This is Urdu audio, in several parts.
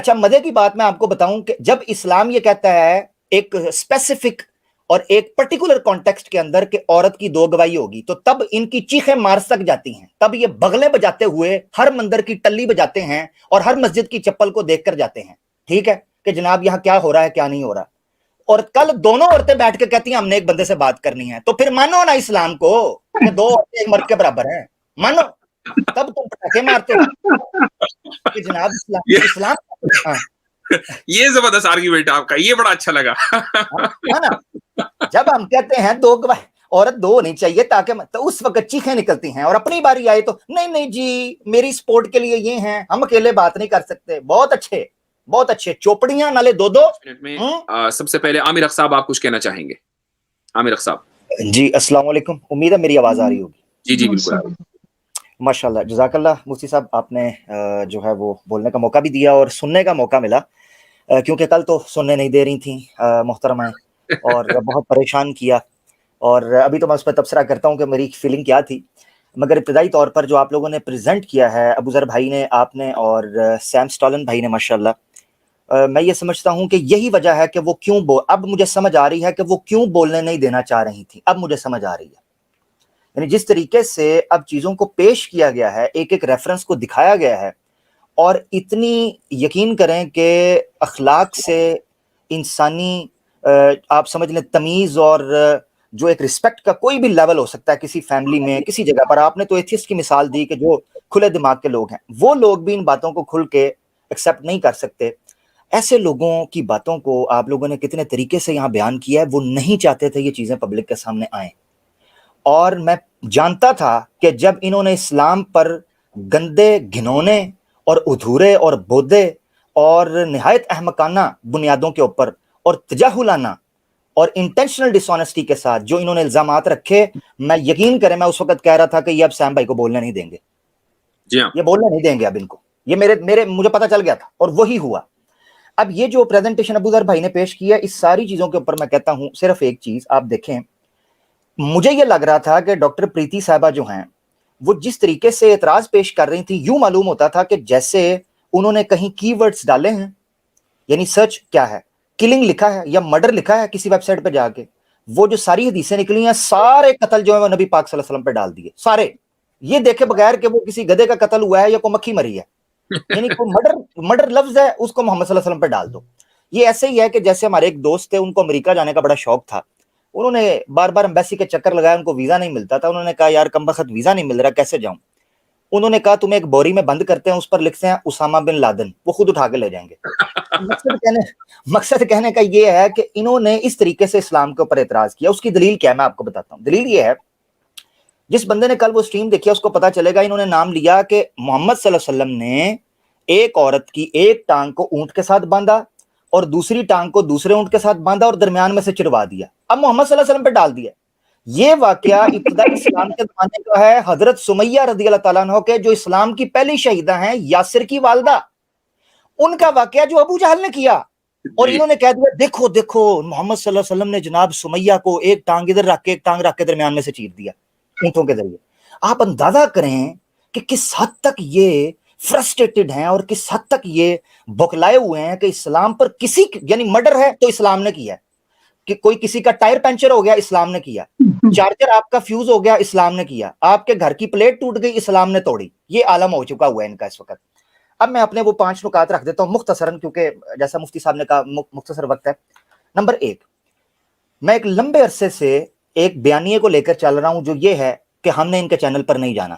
اچھا مزے کی بات میں آپ کو بتاؤں کہ جب اسلام یہ کہتا ہے ایک اسپیسیفک اور ایک پرٹیکولر کانٹیکسٹ کے اندر کہ عورت کی دو گواہی ہوگی، تو تب ان کی چیخیں مار سک جاتی ہیں، تب یہ بغلیں بجاتے ہوئے ہر مندر کی ٹلی بجاتے ہیں اور ہر مسجد کی چپل کو دیکھ کر جاتے ہیں، ٹھیک ہے کہ جناب یہاں کیا ہو رہا ہے کیا نہیں ہو رہا، اور کل دونوں عورتیں بیٹھ کے کہتی ہیں ہم نے ایک بندے سے بات کرنی ہے، تو پھر مانو نا اسلام کو کہ دو عورتیں ایک مرد کے برابر ہیں، مانو، تب تم پٹاخے مارتے ہو کہ جناب اسلام ہاں یہ زبردست آرگیومنٹ آپ کا، یہ بڑا اچھا لگا. نا، جب ہم کہتے ہیں دو گواہ عورت دو ہونی چاہیے تاکہ تو اس وقت چیخیں نکلتی ہیں، اور اپنی باری آئے تو نہیں جی میری سپورٹ کے لیے یہ ہیں، ہم اکیلے بات نہیں کر سکتے. بہت اچھے چوپڑیاں نالے دو میں سب سے پہلے عامر اخ صاحب آپ کچھ کہنا چاہیں گے؟ عامر اخ صاحب جی السلام علیکم، امید ہے میری آواز آ رہی ہوگی. جی بالکل. ماشاء اللہ، جزاک اللہ مفتی صاحب، آپ نے جو ہے وہ بولنے کا موقع بھی دیا اور سننے کا موقع ملا، کیونکہ کل تو سننے نہیں دے رہی تھیں محترمائیں، اور بہت پریشان کیا، اور ابھی تو میں اس پہ تبصرہ کرتا ہوں کہ میری فیلنگ کیا تھی، مگر ابتدائی طور پر جو آپ لوگوں نے پریزنٹ کیا ہے، ابو ذر بھائی نے، آپ نے، اور سیم سٹالن بھائی نے، ماشاءاللہ میں یہ سمجھتا ہوں کہ یہی وجہ ہے کہ وہ کیوں اب مجھے سمجھ آ رہی ہے کہ وہ کیوں بولنے نہیں دینا چاہ رہی تھی. اب مجھے سمجھ آ رہی ہے، یعنی جس طریقے سے اب چیزوں کو پیش کیا گیا ہے، ایک ایک ریفرنس کو دکھایا گیا ہے، اور اتنی یقین کریں کہ اخلاق سے، انسانی آپ سمجھ لیں تمیز، اور جو ایک رسپیکٹ کا کوئی بھی لیول ہو سکتا ہے کسی فیملی میں، کسی جگہ پر. آپ نے تو ایتھیسٹ کی مثال دی کہ جو کھلے دماغ کے لوگ ہیں، وہ لوگ بھی ان باتوں کو کھل کے ایکسیپٹ نہیں کر سکتے. ایسے لوگوں کی باتوں کو آپ لوگوں نے کتنے طریقے سے یہاں بیان کیا ہے، وہ نہیں چاہتے تھے یہ چیزیں پبلک کے سامنے آئیں، اور میں جانتا تھا کہ جب انہوں نے اسلام پر گندے، گھنونے اور ادھورے اور بودے اور نہایت احمقانہ بنیادوں کے اوپر اور تجاہلانہ اور انٹینشنل ڈس آنیسٹی کے ساتھ جو انہوں نے الزامات رکھے، میں یقین کریں میں اس وقت کہہ رہا تھا کہ یہ اب سیم بھائی کو بولنے نہیں دیں گے، یہ بولنے نہیں دیں گے اب ان کو، یہ مجھے پتا چل گیا تھا، اور وہی ہوا. اب یہ جو پریزنٹیشن ابو ذر بھائی نے پیش کی ہے، اس ساری چیزوں کے اوپر میں کہتا ہوں صرف ایک چیز آپ دیکھیں. مجھے یہ لگ رہا تھا کہ ڈاکٹر پریتی صاحبہ جو ہیں، وہ جس طریقے سے اعتراض پیش کر رہی تھی، یوں معلوم ہوتا تھا کہ جیسے انہوں نے کہیں کی ورڈز ڈالے ہیں، یعنی سرچ کیا ہے، کلنگ لکھا ہے یا مرڈر لکھا ہے کسی ویب سائٹ پہ جا کے، وہ جو ساری حدیثیں نکلی ہیں، سارے قتل جو ہے وہ نبی پاک صلی اللہ علیہ وسلم پہ ڈال دیے سارے، یہ دیکھے بغیر کہ وہ کسی گدھے کا قتل ہوا ہے یا کوئی مکھی مری ہے، یعنی کوئی مرڈر لفظ ہے اس کو محمد صلی اللہ علیہ وسلم پہ ڈال دو. یہ ایسے ہی ہے کہ جیسے ہمارے ایک دوست تھے، ان کو امریکہ جانے کا بڑا شوق تھا، انہوں نے بار بار ایمبیسی کے چکر لگایا، ان کو ویزا نہیں ملتا تھا، انہوں نے کہا یار کم بخت ویزا نہیں مل رہا کیسے جاؤں. انہوں نے کہا تمہیں ایک بوری میں بند کرتے ہیں، اس پر لکھتے ہیں اسامہ بن لادن، وہ خود اٹھا کے لے جائیں گے. مقصد کہنے کا یہ ہے کہ انہوں نے اس طریقے سے اسلام کے اوپر اعتراض کیا. اس کی دلیل کیا ہے میں آپ کو بتاتا ہوں. دلیل یہ ہے، جس بندے نے کل وہ سٹریم دیکھی اس کو پتا چلے گا، انہوں نے نام لیا کہ محمد صلی اللہ علیہ وسلم نے ایک عورت کی ایک ٹانگ کو اونٹ کے ساتھ باندھا اور دوسری ٹانگ کو دوسرے اونٹ کے ساتھ باندھا اور درمیان میں سے چروا دیا، اب محمد صلی اللہ علیہ وسلم پہ ڈال دیا. یہ واقعہ ابتدائی اسلام کے زمانے کا ہے، حضرت سمیہ رضی اللہ تعالیٰ عنہ کے، جو اسلام کی پہلی شہیدہ ہیں، یاسر کی والدہ، ان کا واقعہ جو ابو جہل نے کیا، اور انہوں نے کہہ دیا دیکھو دیکھو محمد صلی اللہ علیہ وسلم نے جناب سمیہ کو ایک ٹانگ ادھر رکھ کے ایک ٹانگ رکھ کے درمیان میں سے چیر دیا اونٹوں کے ذریعے. آپ اندازہ کریں کہ کس حد تک یہ فرسٹریٹڈ ہیں اور کس حد تک یہ بکلائے ہوئے ہیں کہ اسلام پر کسی، یعنی مرڈر ہے تو اسلام نے کیا، کہ کوئی کسی کا ٹائر پنچر ہو گیا اسلام نے کیا، چارجر آپ کا فیوز ہو گیا اسلام نے کیا، آپ کے گھر کی پلیٹ ٹوٹ گئی اسلام نے توڑی. یہ عالم ہو چکا ہوا ہے ان کا اس وقت. اب میں اپنے وہ 5 نکات رکھ دیتا ہوں مختصراً، کیونکہ جیسا مفتی صاحب نے کہا مختصر وقت ہے. نمبر 1، میں ایک لمبے عرصے سے ایک بیانیے کو لے کر چل رہا ہوں، جو یہ ہے کہ ہم نے ان کے چینل پر نہیں جانا.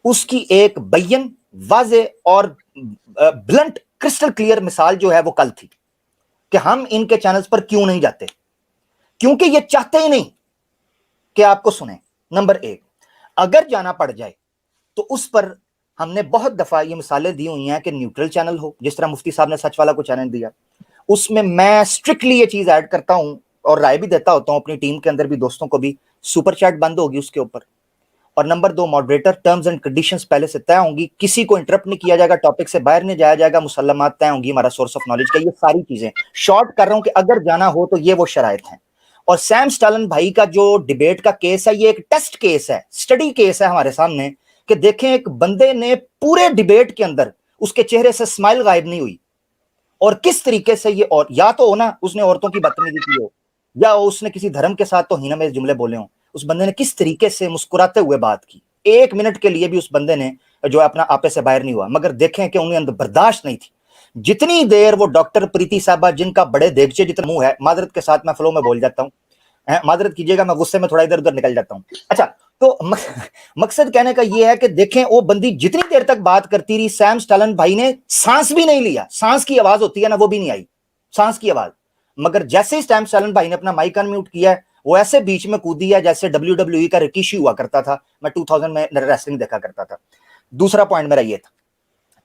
اس کی ایک بین، واضح اور بلنٹ کرسٹل کلیئر مثال جو ہے وہ کل تھی کہ ہم ان کے چینلز پر کیوں نہیں جاتے، کیونکہ یہ چاہتے ہی نہیں کہ آپ کو سنیں. نمبر 1، اگر جانا پڑ جائے تو اس پر ہم نے بہت دفعہ یہ مثالیں دی ہوئی ہیں کہ نیوٹرل چینل ہو، جس طرح مفتی صاحب نے سچ والا کو چینل دیا، اس میں میں اسٹرکٹلی یہ چیز ایڈ کرتا ہوں اور رائے بھی دیتا ہوتا ہوں اپنی ٹیم کے اندر بھی، دوستوں کو بھی، سپر چیٹ بند ہوگی اس کے اوپر. اور number 2، moderator terms and conditions پہلے سے طے ہوں گی، کسی کو انٹرپٹ نہیں کیا جائے گا، ٹاپک سے باہر نہیں جایا جائے گا، مسلمات طے ہوں گی، ہمارا سورس آف نالج کا. یہ ساری چیزیں شارٹ کر رہا ہوں کہ اگر جانا ہو تو یہ وہ شرائط ہیں. اور سیم سٹالن بھائی کا جو ڈیبیٹ کا کیس ہے، یہ ایک ٹیسٹ کیس ہے، سٹڈی کیس ہے ہمارے سامنے، کہ دیکھیں ایک بندے نے پورے ڈیبیٹ کے اندر اس کے چہرے سے اسمائل غائب نہیں ہوئی، اور کس طریقے سے یہ, اور یا تو ہو نا اس نے عورتوں کی بدتمیزی کی ہو, یا اس نے کسی دھرم کے ساتھ تو ہینا میں جملے بولے ہوں, اس بندے نے کس طریقے سے مسکراتے ہوئے بات کی, 1 منٹ کے لیے بھی اس بندے نے جو اپنا آپے سے باہر نہیں ہوا, مگر دیکھیں کہ انہیں اندر برداشت نہیں تھی. جتنی دیر وہ ڈاکٹر پریتی صاحبہ, جن کا بڑے دیگچے جتنا منہ ہے, معذرت کے ساتھ میں فلو میں بول جاتا ہوں, معذرت کیجیے گا, میں غصے میں تھوڑا ادھر ادھر نکل جاتا ہوں. اچھا, تو مقصد کہنے کا یہ ہے کہ دیکھیں وہ بندی جتنی دیر تک بات کرتی رہی, سیم سٹالن بھائی نے سانس بھی نہیں لیا, سانس کی آواز ہوتی ہے نا, وہ بھی نہیں آئی سانس کی آواز, مگر جیسے ہی سیم سٹالن بھائی نے اپنا مائک ان میوٹ کیا ہے, وہ ایسے بیچ میں کودی ہے جیسے WWE کا رکیشی ہوا کرتا تھا, میں 2000 میں ریسلنگ دیکھا کرتا تھا. دوسرا پوائنٹ میرا یہ تھا.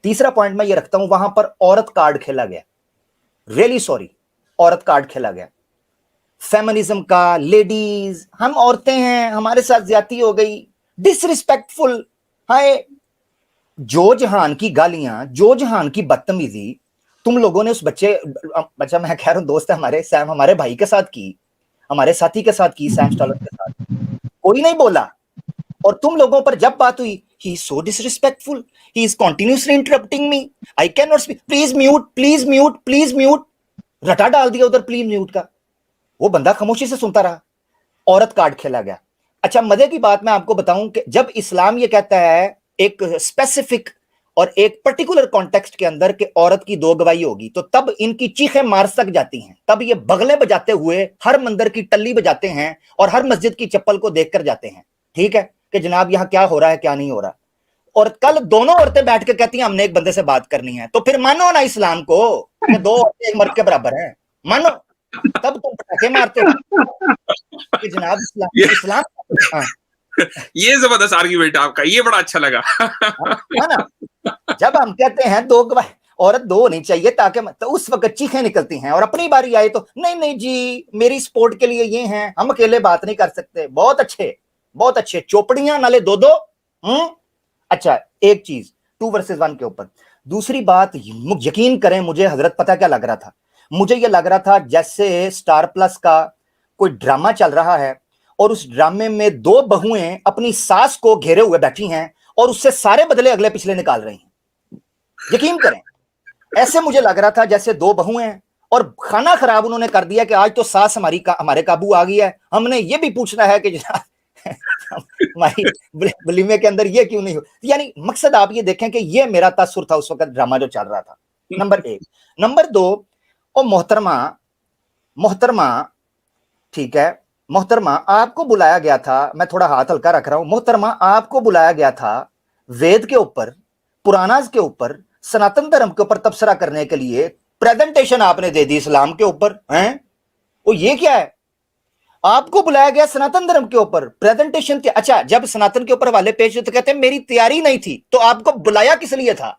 تیسرا پوائنٹ میں یہ رکھتا ہوں, وہاں پر عورت کارڈ کھیلا گیا, ریلی سوری, عورت کارڈ کھیلا گیا, فیمنزم کا, لیڈیز, ہم عورتیں ہیں, ہمارے ساتھ زیادتی ہو گئی, ڈس ریسپیکٹفل, ہائے جو جہان کی گالیاں, جو جہان کی بدتمیزی تم لوگوں نے اس بچے, بچہ میں کہہ رہا ہوں دوست ہے ہمارے, سیم ہمارے بھائی کے ساتھ کی, ہمارے ساتھی کے ساتھ کی, سیم سٹالن کے ساتھ, کوئی نہیں بولا. اور تم لوگوں پر جب بات ہوئی, he is so disrespectful, he is continuously interrupting me, I cannot speak, please mute, please mute, please mute, رٹا ڈال دیا ادھر پلیز میوٹ کا, وہ بندہ خاموشی سے سنتا رہا, عورت کارڈ کھیلا گیا. اچھا, مزے کی بات میں آپ کو بتاؤں کہ جب اسلام یہ کہتا ہے ایک اسپیسیفک اور ایک پرٹیکولر کانٹیکسٹ کے اندر کہ عورت کی 2 گواہی ہوگی, تو تب ان کی چیخیں مار سک جاتی ہیں, تب یہ بغلیں بجاتے ہوئے ہر مندر کی ٹلی بجاتے ہیں اور ہر مسجد کی چپل کو دیکھ کر جاتے ہیں, ٹھیک ہے, کہ جناب یہاں کیا ہو رہا ہے کیا نہیں ہو رہا. اور کل دونوں عورتیں بیٹھ کے کہتی ہیں ہم نے ایک بندے سے بات کرنی ہے, تو پھر مانو نا اسلام کو کہ 2 عورتیں ایک مرد کے برابر ہیں, مانو, تب تم پٹاخے مارتے ہو کہ جناب یہ اسلام. ہاں, یہ زبردست آرگیومنٹ آپ کا, یہ بڑا اچھا لگا. نا, جب ہم کہتے ہیں 2 گواہ, عورت 2 ہونی چاہیے تاکہ, تو اس وقت چیخیں نکلتی ہیں, اور اپنی باری آئے تو نہیں نہیں جی میری سپورٹ کے لیے یہ ہیں, ہم اکیلے بات نہیں کر سکتے. بہت اچھے, بہت اچھے, چوپڑیاں نالے 2. اچھا, ایک چیز 2 versus 1 کے اوپر. دوسری بات, یقین کریں مجھے حضرت پتہ کیا لگ رہا تھا, مجھے یہ لگ رہا تھا جیسے سٹار پلس کا کوئی ڈرامہ چل رہا ہے, اور اس ڈرامے میں 2 بہویں اپنی ساس کو گھیرے ہوئے بیٹھی ہیں, اور اس سے سارے بدلے اگلے پچھلے نکال رہی ہیں. یقین کریں, ایسے مجھے لگ رہا تھا جیسے 2 بہویں ہیں, اور کھانا خراب انہوں نے کر دیا کہ آج تو ساس ہمارے قابو آ گئی ہے, ہم نے یہ بھی پوچھنا ہے کہ جناب ہماری ولیمے کے اندر یہ کیوں نہیں ہو. یعنی مقصد آپ یہ دیکھیں کہ یہ میرا تاثر تھا اس وقت ڈرامہ جو چل رہا تھا, نمبر 1. نمبر 2, اور محترمہ, ٹھیک ہے, محترمہ آپ کو بلایا گیا تھا, میں تھوڑا ہاتھ ہلکا رکھ رہا ہوں, محترمہ آپ کو بلایا گیا تھا وید کے اوپر, پراناز کے اوپر, سناتن دھرم کے اوپر تبصرہ کرنے کے لیے, پریزنٹیشن آپ نے دے دی اسلام کے اوپر ہیں, وہ یہ کیا ہے, آپ کو بلایا گیا سناتن دھرم کے اوپر پریزنٹیشن. اچھا, جب سناتن کے اوپر والے پیش تو کہتے ہیں میری تیاری نہیں تھی, تو آپ کو بلایا کس لیے تھا,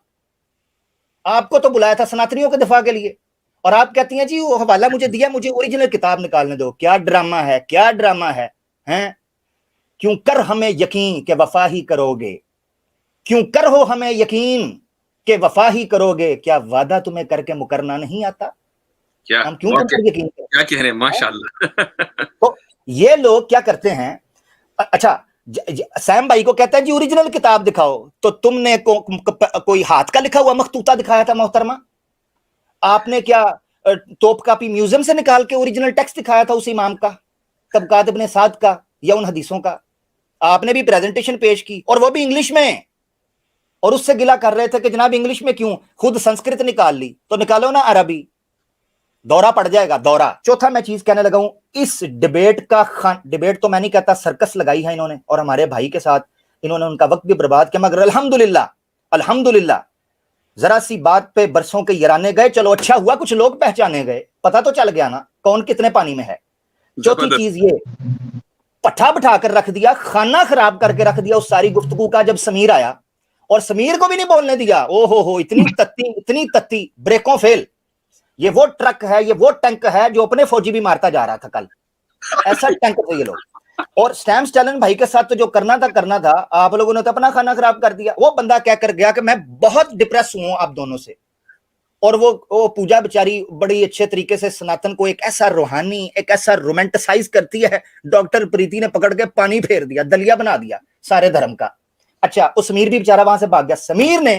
آپ کو تو بلایا تھا سناتنیوں کے دفاع کے لیے, اور آپ کہتی ہیں جی وہ حوالہ مجھے دیا, مجھے اوریجنل کتاب نکالنے دو. کیا ڈرامہ ہے, کیا ڈرامہ ہے, ہیں, کیوں کر ہمیں یقین کہ وفا ہی کرو گے, کیوں کر ہو ہمیں یقین کہ وفا ہی کرو گے, کیا وعدہ تمہیں کر کے مکرنا نہیں آتا, کیا ہم کیوں تم پر یقین کریں. کیا کہہ رہے ہیں, ماشاءاللہ. تو یہ لوگ کیا کرتے ہیں, اچھا سیم بھائی کو کہتا ہے جی اوریجنل کتاب دکھاؤ, تو تم نے کوئی ہاتھ کا لکھا ہوا مخطوطہ دکھایا تھا محترمہ, آپ نے کیا توپ کاپی میوزیم سے نکال کے اوریجنل ٹیکسٹ دکھایا تھا اس امام کا, طبقات ابن سعد کا, یا ان حدیثوں کا, آپ نے بھی پریزنٹیشن پیش کی, اور وہ بھی انگلش میں, اور اس سے گلا کر رہے تھے کہ جناب انگلش میں کیوں, خود سنسکرت نکال لی تو نکالو نا عربی, دورہ پڑ جائے گا دورہ. چوتھا میں چیز کہنے لگا ہوں, اس ڈیبیٹ کا ڈیبیٹ تو میں نہیں کہتا, سرکس لگائی ہے انہوں نے, اور ہمارے بھائی کے ساتھ انہوں نے ان کا وقت بھی برباد کیا, مگر الحمدللہ ذرا سی بات پہ برسوں کے یرانے گئے, چلو اچھا ہوا کچھ لوگ پہچانے گئے, پتہ تو چل گیا نا کون کتنے پانی میں ہے. چوتھی چیز یہ, پٹھا بٹھا کر رکھ دیا, خانہ خراب کر کے رکھ دیا اس ساری گفتگو کا جب سمیر آیا, اور سمیر کو بھی نہیں بولنے دیا. او ہو اتنی تتی, بریکوں فیل. یہ وہ ٹرک ہے, یہ وہ ٹینک ہے جو اپنے فوجی بھی مارتا جا رہا تھا کل, ایسا ٹینک تھے یہ لوگ. اور سٹیم سٹالن بھائی کے ساتھ تو جو کرنا تھا, آپ لوگوں نے تو اپنا کھانا خراب کر دیا. وہ بندہ کہہ کر گیا کہ میں بہت ڈپریس ہوں آپ دونوں سے, اور وہ پوجا بیچاری بڑی اچھے طریقے سے سناتن کو ایک ایسا روحانی, ایک ایسا رومانٹسائز کرتی ہے, ڈاکٹر پریتی نے پکڑ کے پانی پھیر دیا, دلیا بنا دیا سارے دھرم کا. اچھا, وہ سمیر بھی بیچارہ وہاں سے بھاگ گیا. سمیر نے